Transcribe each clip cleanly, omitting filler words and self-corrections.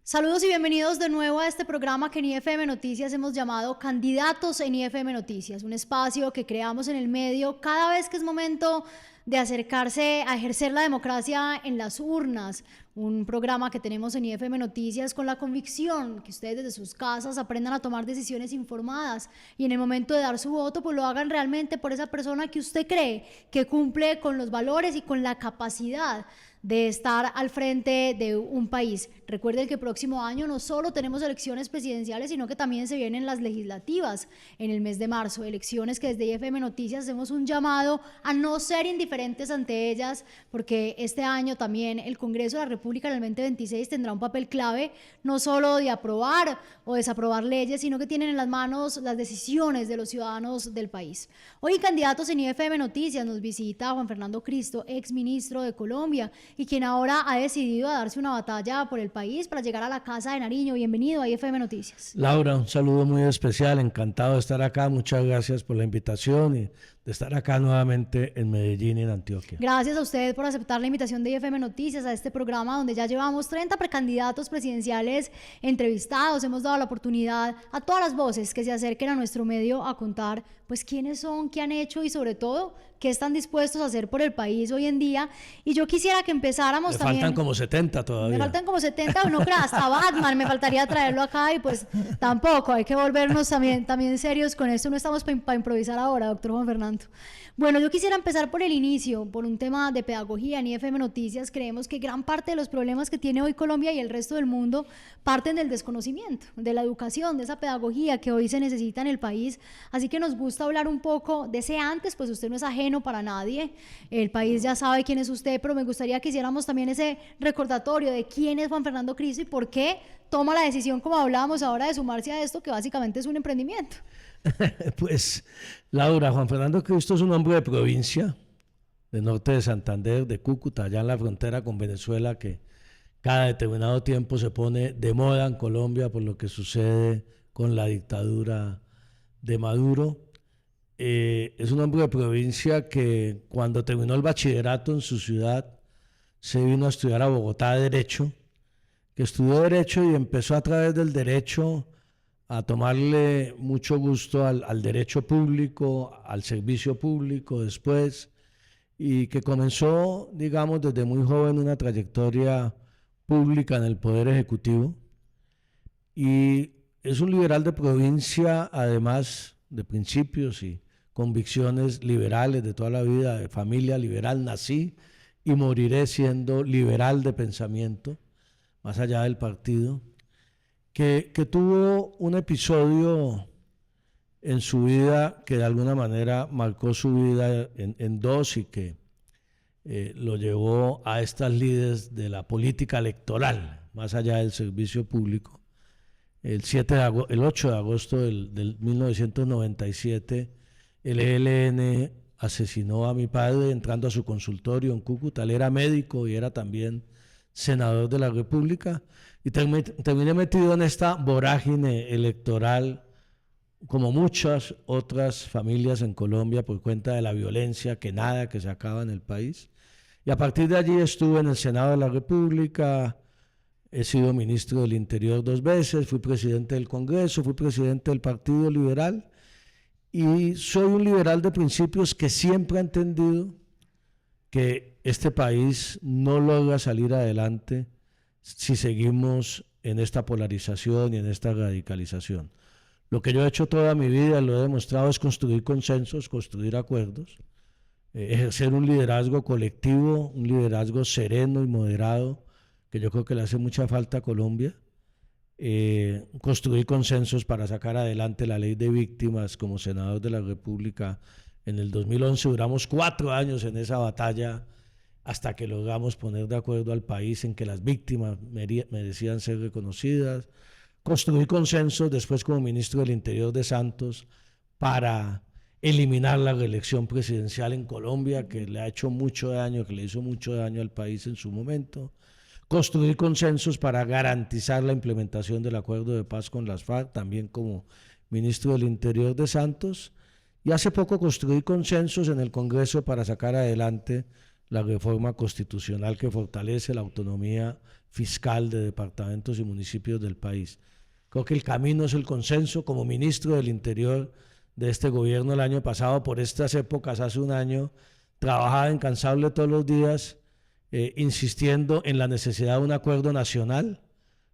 Saludos y bienvenidos de nuevo a este programa que en IFM Noticias hemos llamado Candidatos en IFM Noticias, un espacio que creamos en el medio cada vez que es momento de acercarse a ejercer la democracia en las urnas. Un programa que tenemos en IFM Noticias con la convicción que ustedes desde sus casas aprendan a tomar decisiones informadas y en el momento de dar su voto pues lo hagan realmente por esa persona que usted cree que cumple con los valores y con la capacidad de estar al frente de un país. Recuerden que el próximo año no solo tenemos elecciones presidenciales, sino que también se vienen las legislativas en el mes de marzo, elecciones que desde IFM Noticias hacemos un llamado a no ser indiferentes ante ellas, porque este año también el Congreso de la República en el 2026 tendrá un papel clave, no solo de aprobar o desaprobar leyes, sino que tienen en las manos las decisiones de los ciudadanos del país. Hoy en Candidatos en IFM Noticias nos visita Juan Fernando Cristo, ex ministro de Colombia, y quien ahora ha decidido a darse una batalla por el país para llegar a la Casa de Nariño. Bienvenido a IFM Noticias. Laura, un saludo muy especial, encantado de estar acá, muchas gracias por la invitación y de estar acá nuevamente en Medellín, en Antioquia. Gracias a usted por aceptar la invitación de IFM Noticias a este programa donde ya llevamos 30 precandidatos presidenciales entrevistados. Hemos dado la oportunidad a todas las voces que se acerquen a nuestro medio a contar pues quiénes son, qué han hecho y sobre todo qué están dispuestos a hacer por el país hoy en día. Y yo quisiera que empezáramos me también. Faltan como 70 todavía. Me faltan como 70, no creas, hasta Batman me faltaría traerlo acá y pues tampoco, hay que volvernos también serios con esto, no estamos para improvisar ahora, doctor Juan Fernando. Bueno, yo quisiera empezar por el inicio, por un tema de pedagogía. En IFM Noticias creemos que gran parte de los problemas que tiene hoy Colombia y el resto del mundo parten del desconocimiento, de la educación, de esa pedagogía que hoy se necesita en el país. Así que nos gusta hablar un poco de ese antes, pues usted no es ajeno para nadie, el país ya sabe quién es usted, pero me gustaría que hiciéramos también ese recordatorio de quién es Juan Fernando Cristo y por qué toma la decisión, como hablábamos ahora, de sumarse a esto que básicamente es un emprendimiento. Pues, Laura, Juan Fernando Cristo es un hombre de provincia, del norte de Santander, de Cúcuta, allá en la frontera con Venezuela, que cada determinado tiempo se pone de moda en Colombia por lo que sucede con la dictadura de Maduro. Es un hombre de provincia que cuando terminó el bachillerato en su ciudad se vino a estudiar a Bogotá Derecho, que estudió Derecho y empezó a través del Derecho a tomarle mucho gusto al derecho público, al servicio público después, y que comenzó, digamos, desde muy joven una trayectoria pública en el Poder Ejecutivo. Y es un liberal de provincia, además de principios y convicciones liberales de toda la vida, de familia liberal, nací y moriré siendo liberal de pensamiento, más allá del partido. Que tuvo un episodio en su vida que de alguna manera marcó su vida en dos y que lo llevó a estas lides de la política electoral, más allá del servicio público. El 8 de agosto del 1997, el ELN asesinó a mi padre entrando a su consultorio en Cúcuta. Él era médico y era también senador de la República. Y terminé metido en esta vorágine electoral, como muchas otras familias en Colombia, por cuenta de la violencia que se acaba en el país. Y a partir de allí estuve en el Senado de la República, he sido ministro del Interior 2 veces, fui presidente del Congreso, fui presidente del Partido Liberal, y soy un liberal de principios que siempre ha entendido que este país no logra salir adelante si seguimos en esta polarización y en esta radicalización. Lo que yo he hecho toda mi vida, lo he demostrado, es construir consensos, construir acuerdos, ejercer un liderazgo colectivo, un liderazgo sereno y moderado, que yo creo que le hace mucha falta a Colombia, construir consensos para sacar adelante la ley de víctimas. Como senador de la República en el 2011 duramos 4 años en esa batalla, hasta que logramos poner de acuerdo al país en que las víctimas merecían ser reconocidas. Construir consensos después como ministro del Interior de Santos para eliminar la reelección presidencial en Colombia, que le ha hecho mucho daño, que le hizo mucho daño al país en su momento. Construir consensos para garantizar la implementación del acuerdo de paz con las FARC, también como ministro del Interior de Santos. Y hace poco construir consensos en el Congreso para sacar adelante la reforma constitucional que fortalece la autonomía fiscal de departamentos y municipios del país. Creo que el camino es el consenso. Como ministro del Interior de este gobierno el año pasado, por estas épocas, hace un año, trabajaba incansable todos los días, insistiendo en la necesidad de un acuerdo nacional.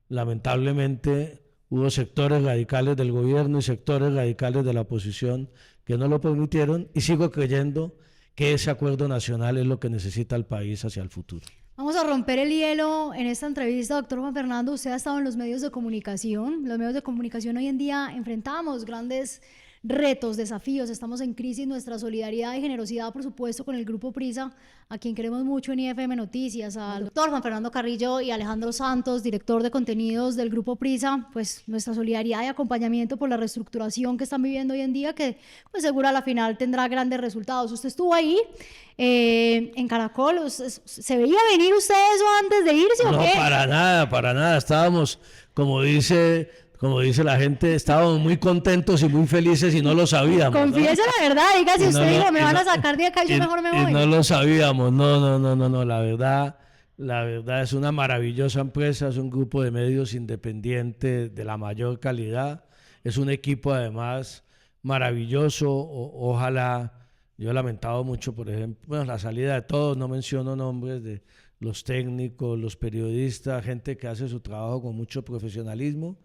Lamentablemente hubo sectores radicales del gobierno y sectores radicales de la oposición que no lo permitieron, y sigo creyendo que ese acuerdo nacional es lo que necesita el país hacia el futuro. Vamos a romper el hielo en esta entrevista, doctor Juan Fernando. Usted ha estado en los medios de comunicación. Los medios de comunicación hoy en día enfrentamos grandes retos, desafíos, estamos en crisis. Nuestra solidaridad y generosidad, por supuesto, con el Grupo Prisa, a quien queremos mucho en IFM Noticias, al doctor Juan Fernando Carrillo y Alejandro Santos, director de contenidos del Grupo Prisa, pues nuestra solidaridad y acompañamiento por la reestructuración que están viviendo hoy en día, que pues seguro a la final tendrá grandes resultados. Usted estuvo ahí en Caracol. ¿Se veía venir usted eso antes de irse o qué? No, para nada. Estábamos, como dice la gente, estábamos muy contentos y muy felices y no lo sabíamos. Confiese, ¿no? La verdad, diga si usted dijo, me van a sacar de acá y yo mejor me voy. Y no lo sabíamos, no, la verdad es una maravillosa empresa, es un grupo de medios independientes de la mayor calidad, es un equipo además maravilloso. Ojalá, yo he lamentado mucho, por ejemplo, la salida de todos, no menciono nombres, de los técnicos, los periodistas, gente que hace su trabajo con mucho profesionalismo.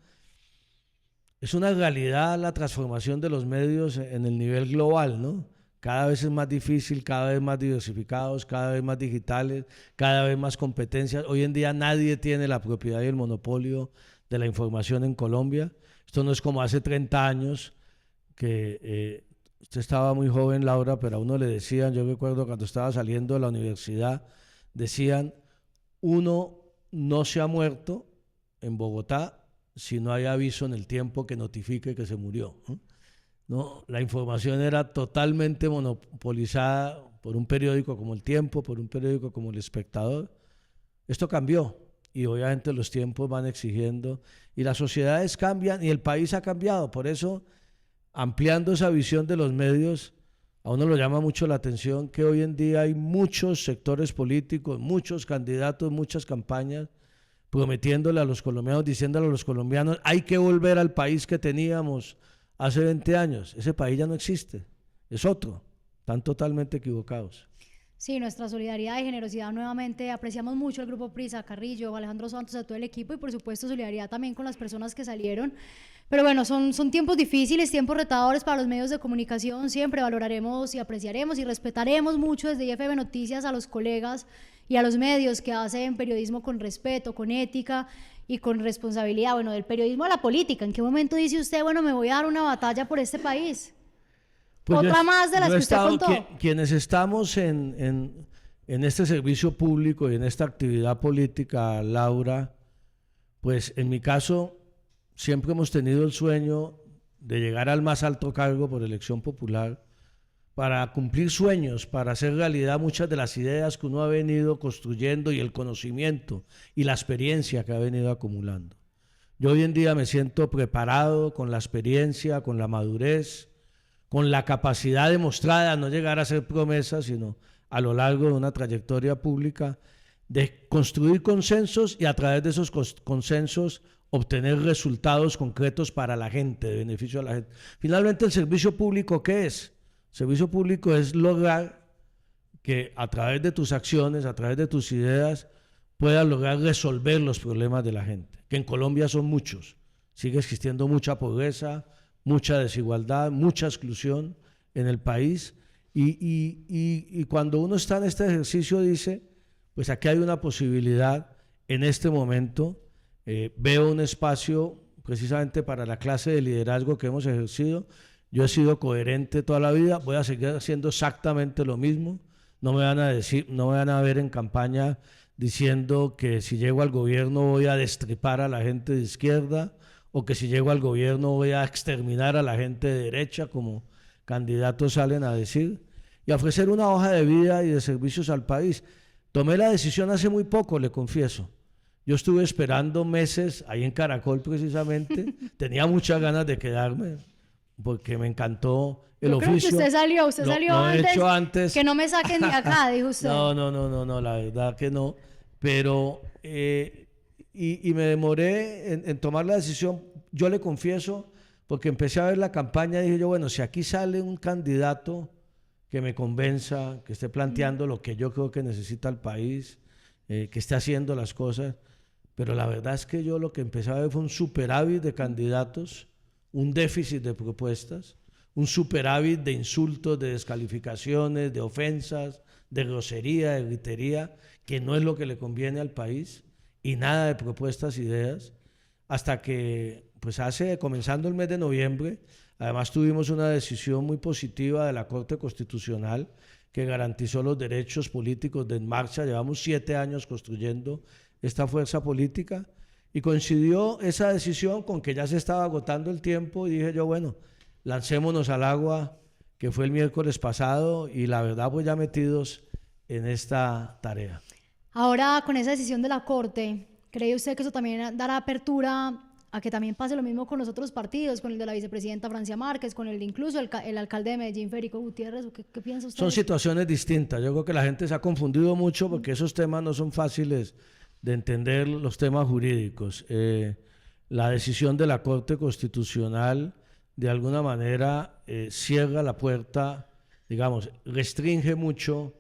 Es una realidad la transformación de los medios en el nivel global, ¿no? Cada vez es más difícil, cada vez más diversificados, cada vez más digitales, cada vez más competencias. Hoy en día nadie tiene la propiedad y el monopolio de la información en Colombia. Esto no es como hace 30 años, que usted estaba muy joven, Laura, pero a uno le decían, yo recuerdo cuando estaba saliendo de la universidad, decían, uno no se ha muerto en Bogotá si no hay aviso en el tiempo que notifique que se murió. ¿No? La información era totalmente monopolizada por un periódico como El Tiempo, por un periódico como El Espectador. Esto cambió y obviamente los tiempos van exigiendo y las sociedades cambian y el país ha cambiado. Por eso, ampliando esa visión de los medios, a uno lo llama mucho la atención que hoy en día hay muchos sectores políticos, muchos candidatos, muchas campañas prometiéndole a los colombianos, diciéndole a los colombianos, hay que volver al país que teníamos hace 20 años. Ese país ya no existe, es otro. Están totalmente equivocados. Sí, nuestra solidaridad y generosidad nuevamente. Apreciamos mucho el Grupo Prisa, Carrillo, Alejandro Santos, a todo el equipo, y por supuesto solidaridad también con las personas que salieron. Pero bueno, son tiempos difíciles, tiempos retadores para los medios de comunicación. Siempre valoraremos y apreciaremos y respetaremos mucho desde IFM Noticias a los colegas y a los medios que hacen periodismo con respeto, con ética y con responsabilidad. Bueno, del periodismo a la política. ¿En qué momento dice usted, bueno, me voy a dar una batalla por este país? Pues otra más de las que usted contó. Quienes estamos en este servicio público y en esta actividad política, Laura, pues en mi caso siempre hemos tenido el sueño de llegar al más alto cargo por elección popular, para cumplir sueños, para hacer realidad muchas de las ideas que uno ha venido construyendo y el conocimiento y la experiencia que ha venido acumulando. Yo hoy en día me siento preparado con la experiencia, con la madurez, con la capacidad demostrada, no llegar a hacer promesas, sino a lo largo de una trayectoria pública, de construir consensos y a través de esos consensos obtener resultados concretos para la gente, de beneficio a la gente. Finalmente, el servicio público, ¿qué es? El servicio público es lograr que a través de tus acciones, a través de tus ideas, puedas lograr resolver los problemas de la gente, que en Colombia son muchos. Sigue existiendo mucha pobreza, mucha desigualdad, mucha exclusión en el país, y cuando uno está en este ejercicio dice, pues aquí hay una posibilidad en este momento. Veo un espacio precisamente para la clase de liderazgo que hemos ejercido. Yo he sido coherente toda la vida, voy a seguir haciendo exactamente lo mismo. No me van a ver en campaña diciendo que si llego al gobierno voy a destripar a la gente de izquierda, o que si llego al gobierno voy a exterminar a la gente de derecha, como candidatos salen a decir, y a ofrecer una hoja de vida y de servicios al país. Tomé la decisión hace muy poco, le confieso. Yo estuve esperando meses ahí en Caracol precisamente, tenía muchas ganas de quedarme, porque me encantó el oficio. Creo que usted salió antes, que no me saquen de acá, dijo usted. No, la verdad que no, pero y me demoré en tomar la decisión, yo le confieso, porque empecé a ver la campaña y dije yo, bueno, si aquí sale un candidato que me convenza, que esté planteando lo que yo creo que necesita el país, que esté haciendo las cosas, pero la verdad es que yo lo que empecé a ver fue un superávit de candidatos, un déficit de propuestas, un superávit de insultos, de descalificaciones, de ofensas, de grosería, de gritería, que no es lo que le conviene al país, y nada de propuestas, ideas, hasta que, pues comenzando el mes de noviembre, además tuvimos una decisión muy positiva de la Corte Constitucional que garantizó los derechos políticos de En Marcha. Llevamos 7 años construyendo esta fuerza política y coincidió esa decisión con que ya se estaba agotando el tiempo y dije yo, bueno, lancémonos al agua, que fue el miércoles pasado, y la verdad pues ya metidos en esta tarea. Ahora, con esa decisión de la Corte, ¿cree usted que eso también dará apertura a que también pase lo mismo con los otros partidos, con el de la vicepresidenta Francia Márquez, con el de incluso el alcalde de Medellín, Federico Gutiérrez? ¿Qué piensa usted? Son situaciones distintas. Yo creo que la gente se ha confundido mucho porque esos temas no son fáciles de entender, los temas jurídicos. La decisión de la Corte Constitucional de alguna manera cierra la puerta, digamos, restringe mucho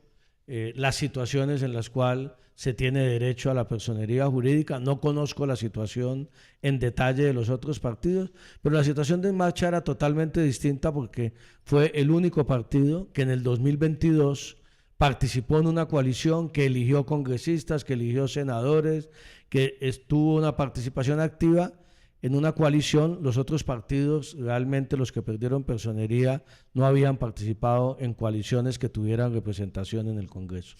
las situaciones en las cuales se tiene derecho a la personería jurídica. No conozco la situación en detalle de los otros partidos, pero la situación de En Marcha era totalmente distinta porque fue el único partido que en el 2022 participó en una coalición que eligió congresistas, que eligió senadores, que tuvo una participación activa en una coalición. Los otros partidos, realmente los que perdieron personería, no habían participado en coaliciones que tuvieran representación en el Congreso.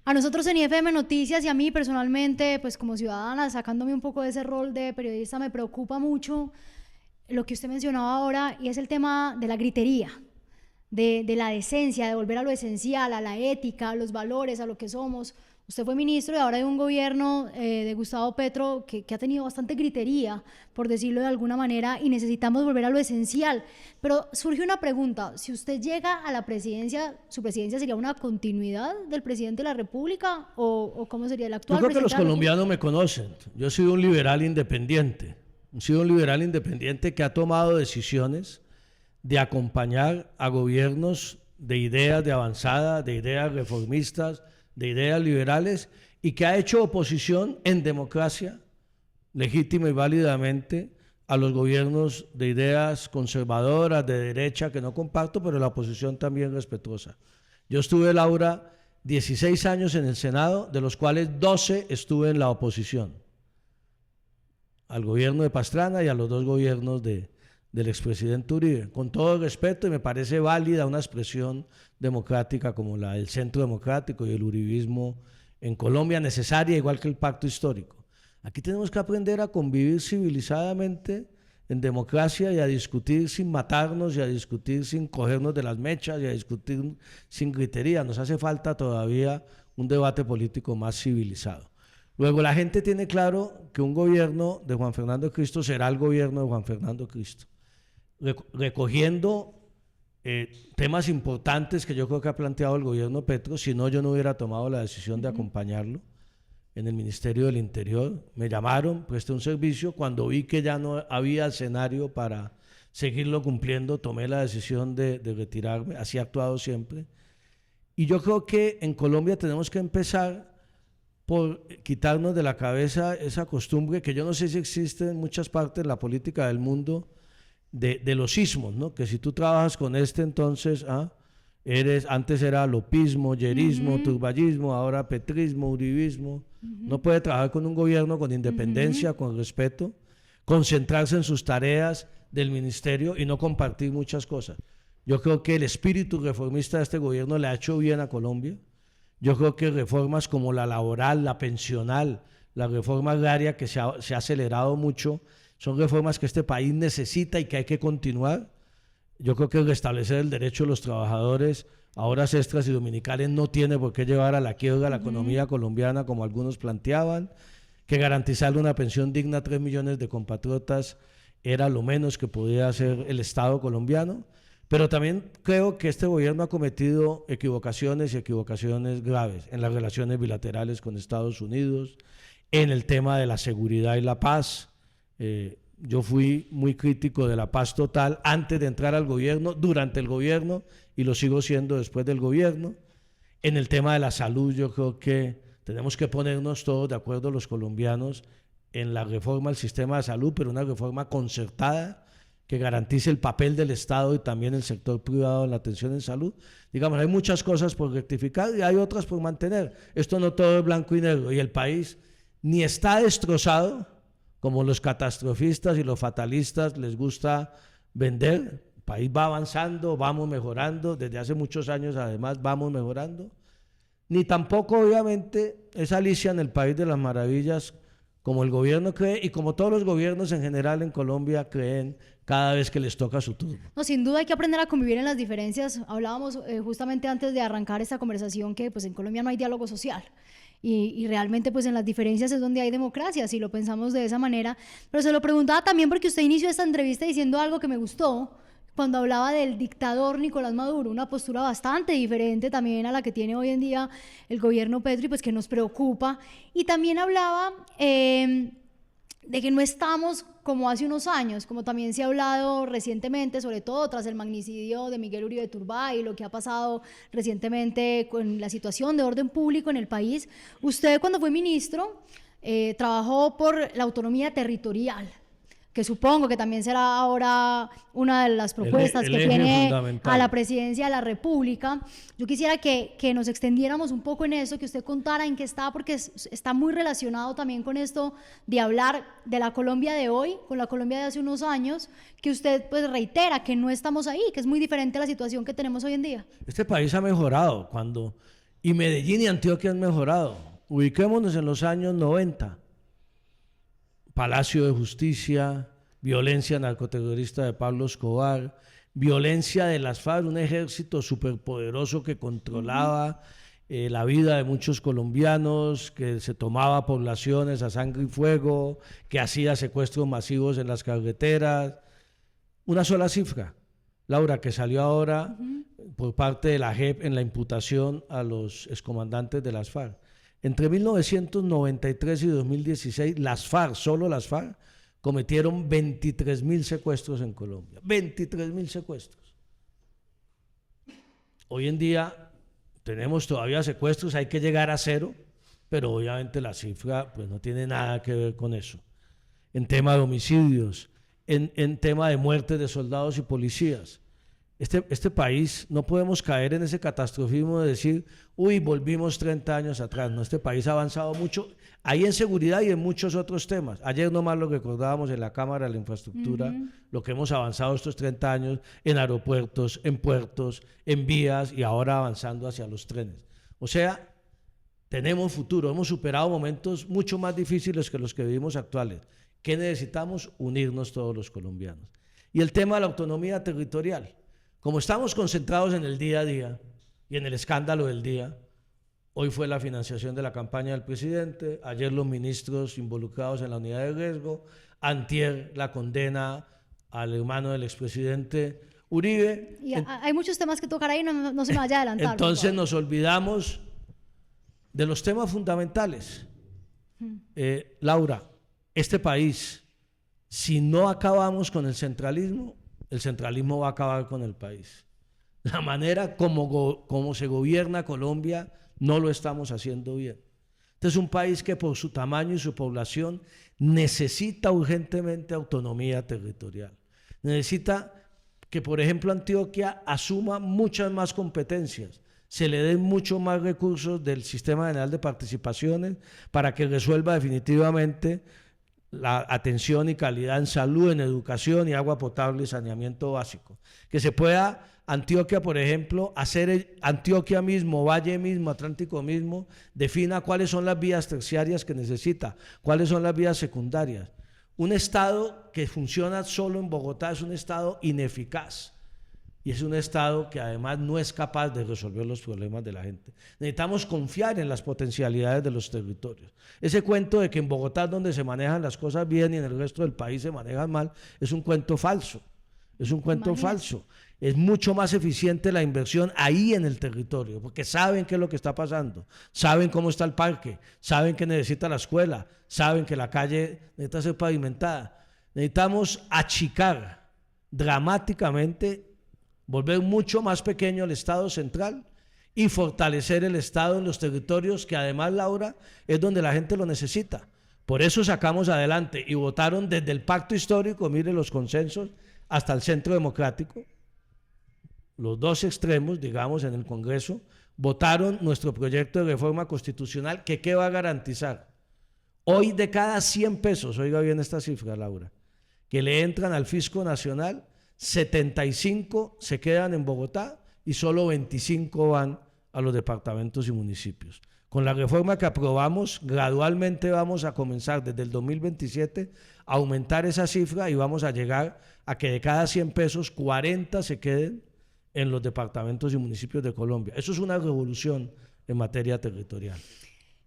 A nosotros en IFM Noticias y a mí personalmente, pues como ciudadana, sacándome un poco de ese rol de periodista, me preocupa mucho lo que usted mencionaba ahora, y es el tema de la gritería, de la decencia, de volver a lo esencial, a la ética, a los valores, a lo que somos. Usted fue ministro y ahora hay un gobierno de Gustavo Petro que ha tenido bastante gritería, por decirlo de alguna manera, y necesitamos volver a lo esencial. Pero surge una pregunta: si usted llega a la presidencia, ¿su presidencia sería una continuidad del presidente de la República o cómo sería el actual presidente? Yo creo que los colombianos me conocen. Yo soy un liberal independiente. He sido un liberal independiente que ha tomado decisiones de acompañar a gobiernos de ideas de avanzada, de ideas reformistas, de ideas liberales, y que ha hecho oposición en democracia, legítima y válidamente, a los gobiernos de ideas conservadoras, de derecha, que no comparto, pero la oposición también respetuosa. Yo estuve, Laura, 16 años en el Senado, de los cuales 12 estuve en la oposición, al gobierno de Pastrana y a los 2 gobiernos del expresidente Uribe, con todo el respeto, y me parece válida una expresión democrática como la del Centro Democrático y el uribismo en Colombia, necesaria igual que el pacto histórico. Aquí tenemos que aprender a convivir civilizadamente en democracia y a discutir sin matarnos, y a discutir sin cogernos de las mechas, y a discutir sin gritería. Nos hace falta todavía un debate político más civilizado. Luego, la gente tiene claro que un gobierno de Juan Fernando Cristo será el gobierno de Juan Fernando Cristo, recogiendo temas importantes que yo creo que ha planteado el gobierno Petro. Si no, yo no hubiera tomado la decisión de acompañarlo en el Ministerio del Interior. Me llamaron, presté un servicio, cuando vi que ya no había escenario para seguirlo cumpliendo, tomé la decisión de retirarme. Así he actuado siempre. Y yo creo que en Colombia tenemos que empezar por quitarnos de la cabeza esa costumbre que yo no sé si existe en muchas partes de la política del mundo, de los ismos, ¿no? Que si tú trabajas con entonces antes era lopismo, yerismo, turballismo, ahora petrismo, uribismo. No puede trabajar con un gobierno con independencia, con respeto, concentrarse en sus tareas del ministerio y no compartir muchas cosas. Yo creo que el espíritu reformista de este gobierno le ha hecho bien a Colombia. Yo creo que reformas como la laboral, la pensional, la reforma agraria, que se ha acelerado mucho, son reformas que este país necesita y que hay que continuar. Yo creo que restablecer el derecho de los trabajadores a horas extras y dominicales no tiene por qué llevar a la quiebra la economía colombiana, como algunos planteaban. Que garantizarle una pensión digna a 3 millones de compatriotas era lo menos que podía hacer el Estado colombiano. Pero también creo que este gobierno ha cometido equivocaciones, y equivocaciones graves, en las relaciones bilaterales con Estados Unidos, en el tema de la seguridad y la paz. Yo fui muy crítico de la paz total antes de entrar al gobierno, durante el gobierno, y lo sigo siendo después del gobierno. En el tema de la salud, yo creo que tenemos que ponernos todos de acuerdo, los colombianos, en la reforma del sistema de salud, pero una reforma concertada que garantice el papel del Estado y también el sector privado en la atención en salud. Digamos, hay muchas cosas por rectificar y hay otras por mantener. Esto no todo es blanco y negro, y el país ni está destrozado, como los catastrofistas y los fatalistas les gusta vender. El país va avanzando, vamos mejorando, desde hace muchos años además vamos mejorando, ni tampoco obviamente es Alicia en el País de las Maravillas, como el gobierno cree y como todos los gobiernos en general en Colombia creen cada vez que les toca su turno. No, sin duda hay que aprender a convivir en las diferencias. Hablábamos justamente antes de arrancar esta conversación que pues en Colombia no hay diálogo social. Y realmente pues en las diferencias es donde hay democracia, si lo pensamos de esa manera. Pero se lo preguntaba también porque usted inició esta entrevista diciendo algo que me gustó, cuando hablaba del dictador Nicolás Maduro, una postura bastante diferente también a la que tiene hoy en día el gobierno Petro y pues que nos preocupa. Y también hablaba de que no estamos como hace unos años, como también se ha hablado recientemente, sobre todo tras el magnicidio de Miguel Uribe Turbay y lo que ha pasado recientemente con la situación de orden público en el país. Usted, cuando fue ministro, trabajó por la autonomía territorial, que supongo que también será ahora una de las propuestas que tiene a la presidencia de la República. Yo quisiera que nos extendiéramos un poco en eso, que usted contara en qué está, porque está muy relacionado también con esto de hablar de la Colombia de hoy, con la Colombia de hace unos años, que usted pues reitera que no estamos ahí, que es muy diferente a la situación que tenemos hoy en día. Este país ha mejorado, y Medellín y Antioquia han mejorado. Ubiquémonos en los años 90. Palacio de Justicia, violencia narcoterrorista de Pablo Escobar, violencia de las FARC, un ejército superpoderoso que controlaba la vida de muchos colombianos, que se tomaba poblaciones a sangre y fuego, que hacía secuestros masivos en las carreteras. Una sola cifra, Laura, que salió ahora por parte de la JEP en la imputación a los excomandantes de las FARC. Entre 1993 y 2016, las FARC, solo las FARC, cometieron 23.000 secuestros en Colombia. 23.000 secuestros. Hoy en día tenemos todavía secuestros, hay que llegar a 0, pero obviamente la cifra pues, no tiene nada que ver con eso. En tema de homicidios, en tema de muertes de soldados y policías. Este país, no podemos caer en ese catastrofismo de decir, uy, volvimos 30 años atrás. No, este país ha avanzado mucho, ahí en seguridad y en muchos otros temas. Ayer nomás lo recordábamos en la Cámara de la Infraestructura, lo que hemos avanzado estos 30 años en aeropuertos, en puertos, en vías y ahora avanzando hacia los trenes. O sea, tenemos futuro, hemos superado momentos mucho más difíciles que los que vivimos actuales. ¿Qué necesitamos? Unirnos todos los colombianos. Y el tema de la autonomía territorial. Como estamos concentrados en el día a día y en el escándalo del día, hoy fue la financiación de la campaña del presidente, ayer los ministros involucrados en la unidad de riesgo, antier la condena al hermano del expresidente Uribe. Y hay muchos temas que tocar ahí, no se me vaya a adelantar. Entonces nos olvidamos de los temas fundamentales. Laura, este país, si no acabamos con el centralismo va a acabar con el país. La manera como se gobierna Colombia no lo estamos haciendo bien. Este es un país que por su tamaño y su población necesita urgentemente autonomía territorial. Necesita que, por ejemplo, Antioquia asuma muchas más competencias, se le den mucho más recursos del Sistema General de Participaciones para que resuelva definitivamente la atención y calidad en salud, en educación y agua potable y saneamiento básico. Que se pueda Antioquia, por ejemplo, hacer Antioquia mismo, Valle mismo, Atlántico mismo, defina cuáles son las vías terciarias que necesita, cuáles son las vías secundarias. Un Estado que funciona solo en Bogotá es un Estado ineficaz. Y es un Estado que además no es capaz de resolver los problemas de la gente. Necesitamos confiar en las potencialidades de los territorios. Ese cuento de que en Bogotá es donde se manejan las cosas bien y en el resto del país se manejan mal, es un cuento falso. Es un cuento falso. Es mucho más eficiente la inversión ahí en el territorio, porque saben qué es lo que está pasando, saben cómo está el parque, saben que necesita la escuela, saben que la calle necesita ser pavimentada. Necesitamos achicar dramáticamente, volver mucho más pequeño el Estado central y fortalecer el Estado en los territorios que además, Laura, es donde la gente lo necesita. Por eso sacamos adelante y votaron desde el pacto histórico, mire los consensos, hasta el centro democrático. Los dos extremos, digamos, en el Congreso, votaron nuestro proyecto de reforma constitucional que ¿qué va a garantizar? Hoy de cada 100 pesos, oiga bien esta cifra, Laura, que le entran al fisco nacional, 75 se quedan en Bogotá y solo 25 van a los departamentos y municipios. Con la reforma que aprobamos, gradualmente vamos a comenzar desde el 2027 a aumentar esa cifra y vamos a llegar a que de cada 100 pesos, 40 se queden en los departamentos y municipios de Colombia. Eso es una revolución en materia territorial.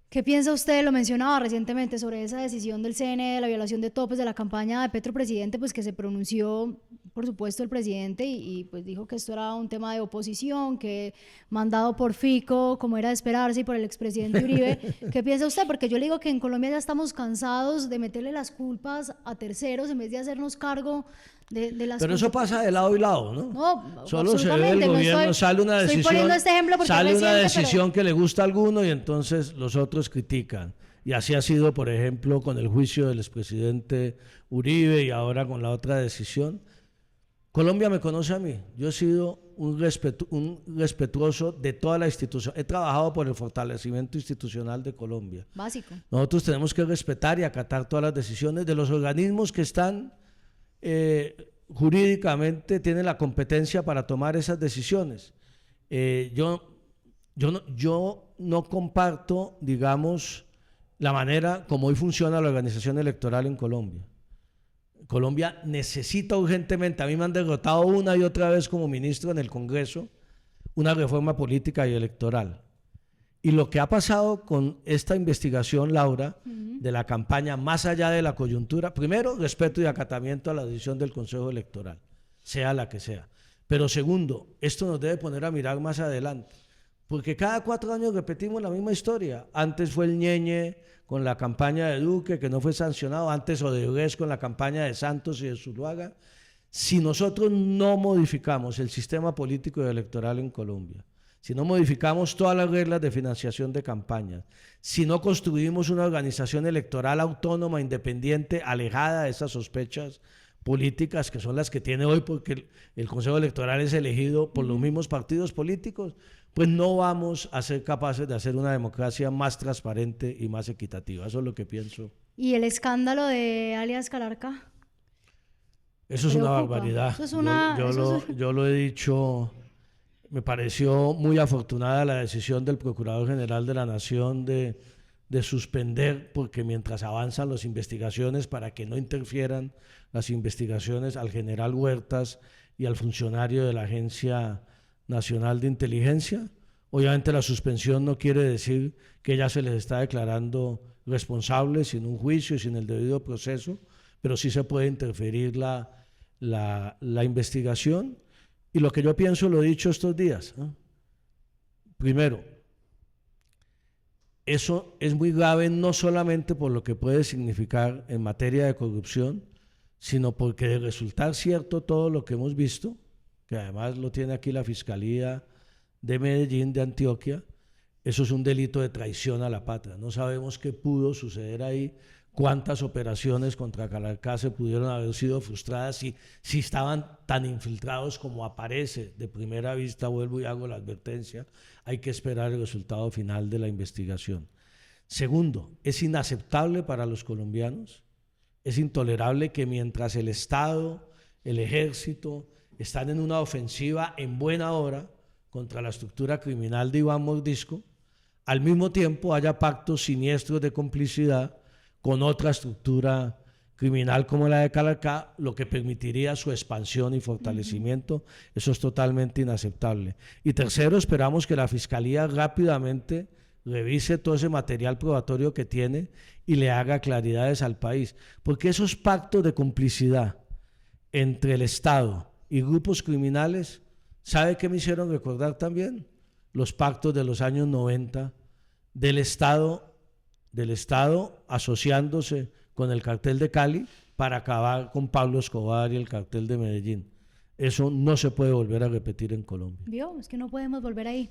¿Qué piensa usted? Lo mencionaba recientemente sobre esa decisión del CNE de la violación de topes de la campaña de Petro Presidente, pues que se pronunció, por supuesto, el presidente y pues dijo que esto era un tema de oposición, que mandado por Fico, como era de esperarse, y por el expresidente Uribe. ¿Qué piensa usted? Porque yo le digo que en Colombia ya estamos cansados de meterle las culpas a terceros en vez de hacernos cargo de las Pero eso pasa de lado y lado, ¿no? No, solo se ve el gobierno, sale una decisión, poniendo este ejemplo porque sale una decisión pero que le gusta a alguno y entonces los otros critican. Y así ha sido, por ejemplo, con el juicio del expresidente Uribe y ahora con la otra decisión. Colombia me conoce a mí. Yo he sido un respetuoso de toda la institución. He trabajado por el fortalecimiento institucional de Colombia. Básico. Nosotros tenemos que respetar y acatar todas las decisiones de los organismos que están jurídicamente, tienen la competencia para tomar esas decisiones. Yo no comparto, digamos, la manera como hoy funciona la organización electoral en Colombia. Colombia necesita urgentemente, a mí me han derrotado una y otra vez como ministro en el Congreso, una reforma política y electoral. Y lo que ha pasado con esta investigación, Laura, de la campaña, más allá de la coyuntura, primero, respeto y acatamiento a la decisión del Consejo Electoral, sea la que sea. Pero segundo, esto nos debe poner a mirar más adelante, porque cada 4 años repetimos la misma historia. Antes fue el Ñeñe con la campaña de Duque, que no fue sancionado, antes Odebrecht con la campaña de Santos y de Zuluaga. Si nosotros no modificamos el sistema político y electoral en Colombia, si no modificamos todas las reglas de financiación de campañas, si no construimos una organización electoral autónoma, independiente, alejada de esas sospechas políticas que son las que tiene hoy, porque el Consejo Electoral es elegido por los mismos partidos políticos, pues no vamos a ser capaces de hacer una democracia más transparente y más equitativa. Eso es lo que pienso. ¿Y el escándalo de alias Calarca? Eso es una barbaridad. Yo lo he dicho. Me pareció muy afortunada la decisión del Procurador General de la Nación de suspender, porque mientras avanzan las investigaciones, para que no interfieran las investigaciones, al general Huertas y al funcionario de la Agencia Nacional de Inteligencia. Obviamente la suspensión no quiere decir que ya se les está declarando responsables sin un juicio y sin el debido proceso, pero sí se puede interferir la investigación. Y lo que yo pienso, lo he dicho estos días, ¿no? Primero, eso es muy grave no solamente por lo que puede significar en materia de corrupción, sino porque de resultar cierto todo lo que hemos visto, que además lo tiene aquí la Fiscalía de Medellín, de Antioquia, eso es un delito de traición a la patria. No sabemos qué pudo suceder ahí, cuántas operaciones contra Calarcá se pudieron haber sido frustradas si estaban tan infiltrados como aparece de primera vista. Vuelvo y hago la advertencia, hay que esperar el resultado final de la investigación. Segundo, es inaceptable para los colombianos, es intolerable que mientras el Estado, el Ejército están en una ofensiva en buena hora contra la estructura criminal de Iván Mordisco, al mismo tiempo haya pactos siniestros de complicidad con otra estructura criminal como la de Calarcá, lo que permitiría su expansión y fortalecimiento. Eso es totalmente inaceptable. Y tercero, esperamos que la Fiscalía rápidamente revise todo ese material probatorio que tiene y le haga claridades al país, porque esos pactos de complicidad entre el Estado y grupos criminales, ¿sabe qué me hicieron recordar también? Los pactos de los años 90 del Estado asociándose con el cartel de Cali para acabar con Pablo Escobar y el cartel de Medellín. Eso no se puede volver a repetir en Colombia. ¿Vio? Es que no podemos volver ahí.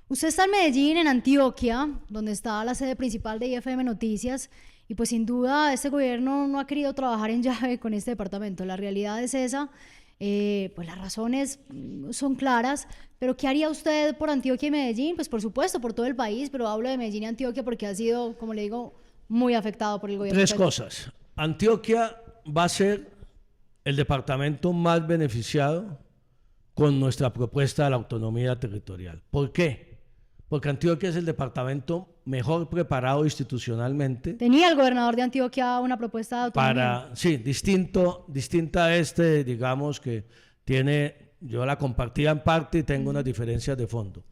Usted está en Medellín, en Antioquia, donde está la sede principal de IFM Noticias, y pues sin duda este gobierno no ha querido trabajar en llave con este departamento. La realidad es esa, pues las razones son claras, pero ¿qué haría usted por Antioquia y Medellín? Pues por supuesto, por todo el país, pero hablo de Medellín y Antioquia porque ha sido, como le digo, muy afectado por el gobierno. Tres cosas. Antioquia va a ser el departamento más beneficiado con nuestra propuesta de la autonomía territorial. ¿Por qué? Porque Antioquia es el departamento mejor preparado institucionalmente. ¿Tenía el gobernador de Antioquia una propuesta de autonomía? Sí, distinta a este, digamos que tiene, yo la compartía en parte y tengo unas diferencias de fondo.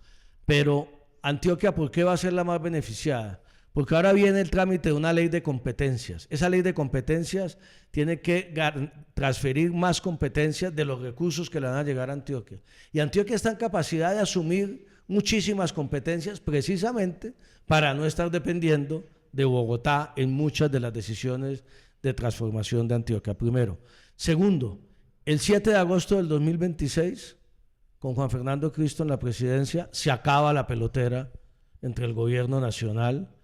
Pero Antioquia, ¿por qué va a ser la más beneficiada? Porque ahora viene el trámite de una ley de competencias. Esa ley de competencias tiene que transferir más competencias de los recursos que le van a llegar a Antioquia. Y Antioquia está en capacidad de asumir muchísimas competencias precisamente para no estar dependiendo de Bogotá en muchas de las decisiones de transformación de Antioquia, primero. Segundo, el 7 de agosto del 2026, con Juan Fernando Cristo en la presidencia, se acaba la pelotera entre el gobierno nacional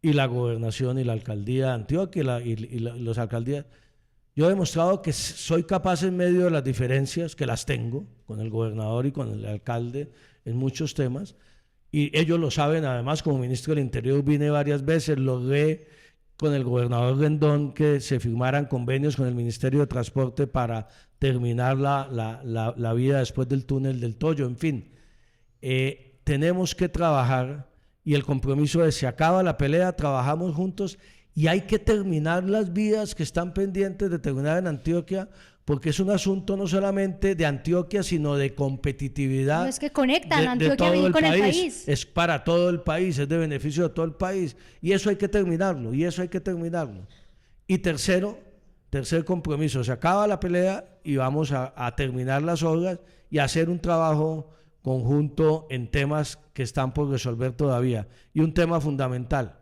y la gobernación y la alcaldía de Antioquia y las alcaldías. Yo he demostrado que soy capaz en medio de las diferencias, que las tengo con el gobernador y con el alcalde en muchos temas, y ellos lo saben. Además, como ministro del Interior vine varias veces, logré con el gobernador Rendón que se firmaran convenios con el Ministerio de Transporte para terminar la vía después del túnel del Toyo. En fin, tenemos que trabajar, y el compromiso es: se acaba la pelea, trabajamos juntos, y hay que terminar las vías que están pendientes de terminar en Antioquia, porque es un asunto no solamente de Antioquia, sino de competitividad. No, es que conectan Antioquia con el país. Es para todo el país, es de beneficio de todo el país. Y eso hay que terminarlo, Y tercer compromiso: se acaba la pelea y vamos a terminar las obras y hacer un trabajo conjunto en temas que están por resolver todavía. Y un tema fundamental,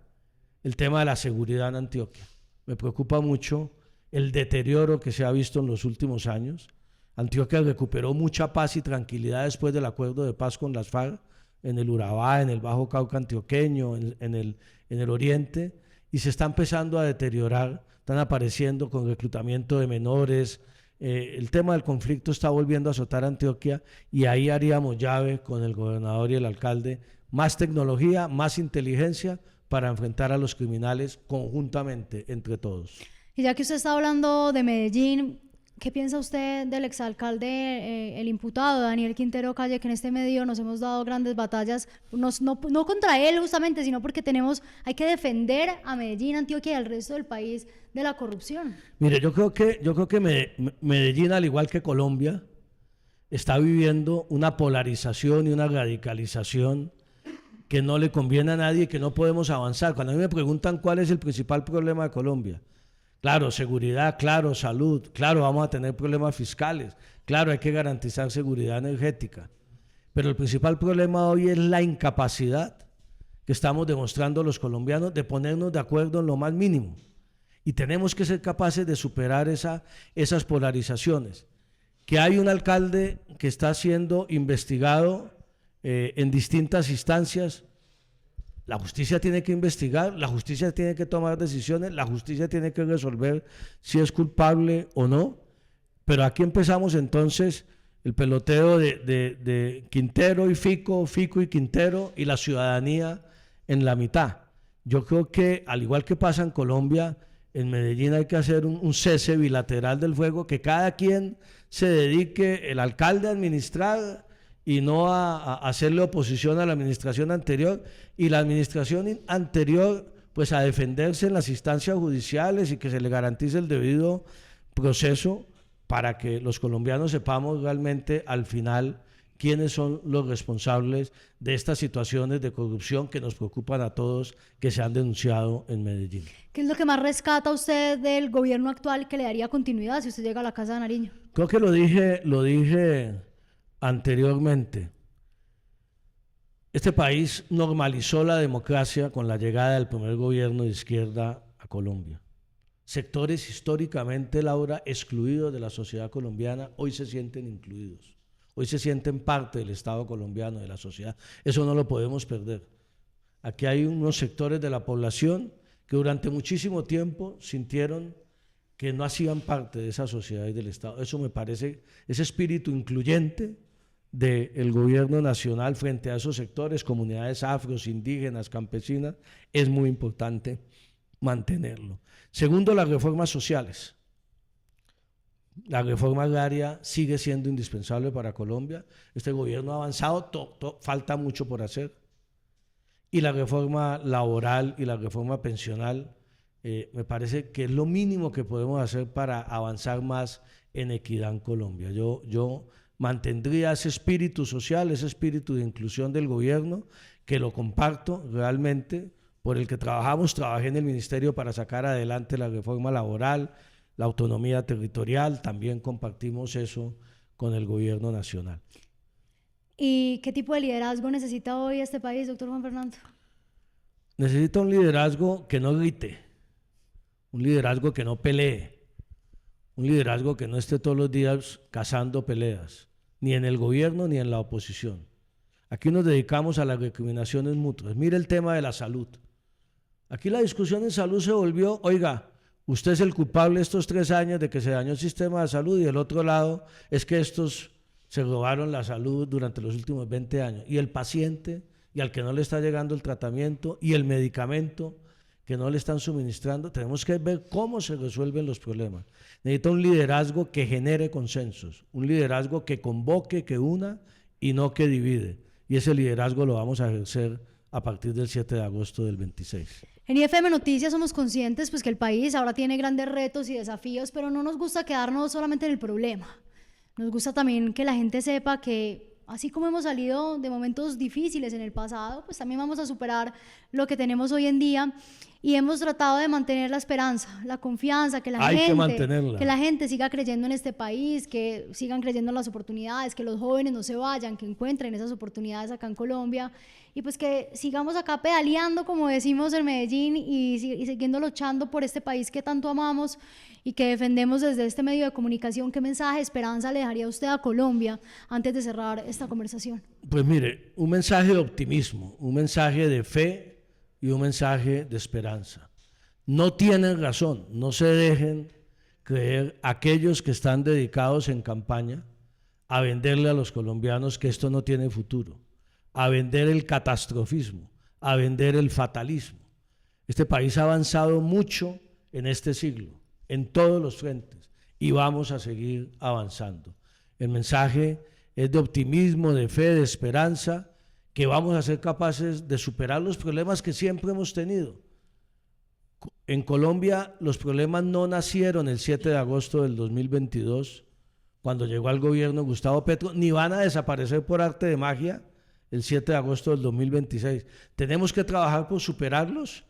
el tema de la seguridad en Antioquia. Me preocupa mucho el deterioro que se ha visto en los últimos años. Antioquia recuperó mucha paz y tranquilidad después del acuerdo de paz con las FARC en el Urabá, en el Bajo Cauca antioqueño, en el oriente, y se está empezando a deteriorar. Están apareciendo con reclutamiento de menores. El tema del conflicto está volviendo a azotar a Antioquia, y ahí haríamos llave con el gobernador y el alcalde: más tecnología, más inteligencia para enfrentar a los criminales conjuntamente entre todos. Y ya que usted está hablando de Medellín, ¿qué piensa usted del exalcalde, el imputado Daniel Quintero Calle, que en este medio nos hemos dado grandes batallas, no contra él justamente, sino porque hay que defender a Medellín, Antioquia y al resto del país de la corrupción? Mire, yo creo que Medellín, al igual que Colombia, está viviendo una polarización y una radicalización que no le conviene a nadie y que no podemos avanzar. Cuando a mí me preguntan cuál es el principal problema de Colombia: claro, seguridad; claro, salud; claro, vamos a tener problemas fiscales; claro, hay que garantizar seguridad energética. Pero el principal problema hoy es la incapacidad que estamos demostrando los colombianos de ponernos de acuerdo en lo más mínimo. Y tenemos que ser capaces de superar esas polarizaciones. Que hay un alcalde que está siendo investigado en distintas instancias. La justicia tiene que investigar, la justicia tiene que tomar decisiones, la justicia tiene que resolver si es culpable o no. Pero aquí empezamos entonces el peloteo de Quintero y Fico y Quintero, y la ciudadanía en la mitad. Yo creo que, al igual que pasa en Colombia, en Medellín hay que hacer un cese bilateral del fuego, que cada quien se dedique, el alcalde, a administrar y no a hacerle oposición a la administración anterior, y la administración anterior pues a defenderse en las instancias judiciales, y que se le garantice el debido proceso para que los colombianos sepamos realmente al final quiénes son los responsables de estas situaciones de corrupción que nos preocupan a todos, que se han denunciado en Medellín. ¿Qué es lo que más rescata usted del gobierno actual que le daría continuidad si usted llega a la Casa de Nariño? Creo que lo dije anteriormente. Este país normalizó la democracia con la llegada del primer gobierno de izquierda a Colombia. Sectores históricamente, Laura, excluidos de la sociedad colombiana, hoy se sienten incluidos. Hoy se sienten parte del Estado colombiano, de la sociedad. Eso no lo podemos perder. Aquí hay unos sectores de la población que durante muchísimo tiempo sintieron que no hacían parte de esa sociedad y del Estado. Eso me parece, ese espíritu incluyente del gobierno nacional frente a esos sectores, comunidades afros, indígenas, campesinas, es muy importante mantenerlo. Segundo, las reformas sociales. La reforma agraria sigue siendo indispensable para Colombia. Este gobierno ha avanzado, falta mucho por hacer. Y la reforma laboral y la reforma pensional me parece que es lo mínimo que podemos hacer para avanzar más en equidad en Colombia. Yo mantendría ese espíritu social, ese espíritu de inclusión del gobierno, que lo comparto realmente, por el que trabajé en el ministerio para sacar adelante la reforma laboral, la autonomía territorial, también compartimos eso con el gobierno nacional. ¿Y qué tipo de liderazgo necesita hoy este país, doctor Juan Fernando? Necesita un liderazgo que no grite, un liderazgo que no pelee, un liderazgo que no esté todos los días cazando peleas, ni en el gobierno ni en la oposición. Aquí nos dedicamos a las recriminaciones mutuas. Mire el tema de la salud. Aquí la discusión en salud se volvió, oiga, usted es el culpable estos 3 años de que se dañó el sistema de salud, y del otro lado es que estos se robaron la salud durante los últimos 20 años. Y el paciente, y al que no le está llegando el tratamiento y el medicamento que no le están suministrando, tenemos que ver cómo se resuelven los problemas. Necesita un liderazgo que genere consensos, un liderazgo que convoque, que una y no que divide. Y ese liderazgo lo vamos a ejercer a partir del 7 de agosto del 26. En IFM Noticias somos conscientes pues, que el país ahora tiene grandes retos y desafíos, pero no nos gusta quedarnos solamente en el problema. Nos gusta también que la gente sepa que así como hemos salido de momentos difíciles en el pasado, pues también vamos a superar lo que tenemos hoy en día, y hemos tratado de mantener la esperanza, la confianza, que la gente siga creyendo en este país, que sigan creyendo en las oportunidades, que los jóvenes no se vayan, que encuentren esas oportunidades acá en Colombia, y pues que sigamos acá pedaleando, como decimos en Medellín, y siguiendo luchando por este país que tanto amamos y que defendemos desde este medio de comunicación. ¿Qué mensaje de esperanza le daría usted a Colombia antes de cerrar esta conversación? Pues mire, un mensaje de optimismo, un mensaje de fe y un mensaje de esperanza. No tienen razón, no se dejen creer aquellos que están dedicados en campaña a venderle a los colombianos que esto no tiene futuro, a vender el catastrofismo, a vender el fatalismo. Este país ha avanzado mucho en este siglo, en todos los frentes, y vamos a seguir avanzando. El mensaje es de optimismo, de fe, de esperanza, que vamos a ser capaces de superar los problemas que siempre hemos tenido. En Colombia los problemas no nacieron el 7 de agosto del 2022, cuando llegó al gobierno Gustavo Petro, ni van a desaparecer por arte de magia el 7 de agosto del 2026. Tenemos que trabajar por superarlos.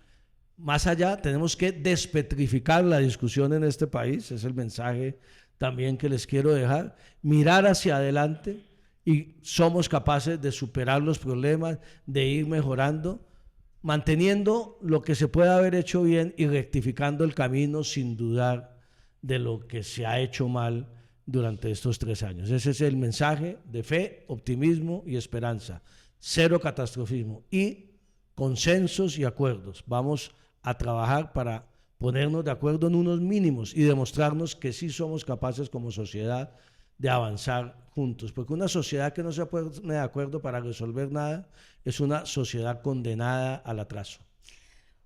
Más allá, tenemos que despetrificar la discusión en este país, es el mensaje también que les quiero dejar, mirar hacia adelante, y somos capaces de superar los problemas, de ir mejorando, manteniendo lo que se puede haber hecho bien y rectificando el camino sin dudar de lo que se ha hecho mal durante estos 3 años. Ese es el mensaje de fe, optimismo y esperanza. Cero catastrofismo y consensos y acuerdos. Vamos a trabajar para ponernos de acuerdo en unos mínimos y demostrarnos que sí somos capaces como sociedad de avanzar juntos, porque una sociedad que no se pone de acuerdo para resolver nada es una sociedad condenada al atraso.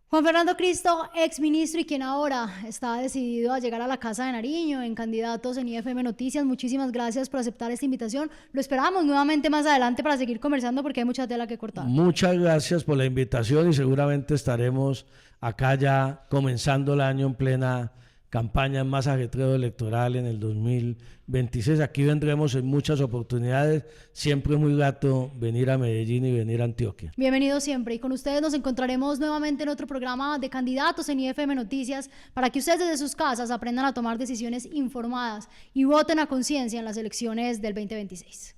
Juan Fernando Cristo, exministro y quien ahora está decidido a llegar a la Casa de Nariño en Candidatos en IFM Noticias, muchísimas gracias por aceptar esta invitación. Lo esperamos nuevamente más adelante para seguir conversando porque hay mucha tela que cortar. Muchas gracias por la invitación y seguramente estaremos acá ya comenzando el año en plena campaña, más ajetreo electoral en el 2026. Aquí vendremos en muchas oportunidades. Siempre es muy grato venir a Medellín y venir a Antioquia. Bienvenido siempre. Y con ustedes nos encontraremos nuevamente en otro programa de candidatos en IFM Noticias para que ustedes desde sus casas aprendan a tomar decisiones informadas y voten a conciencia en las elecciones del 2026.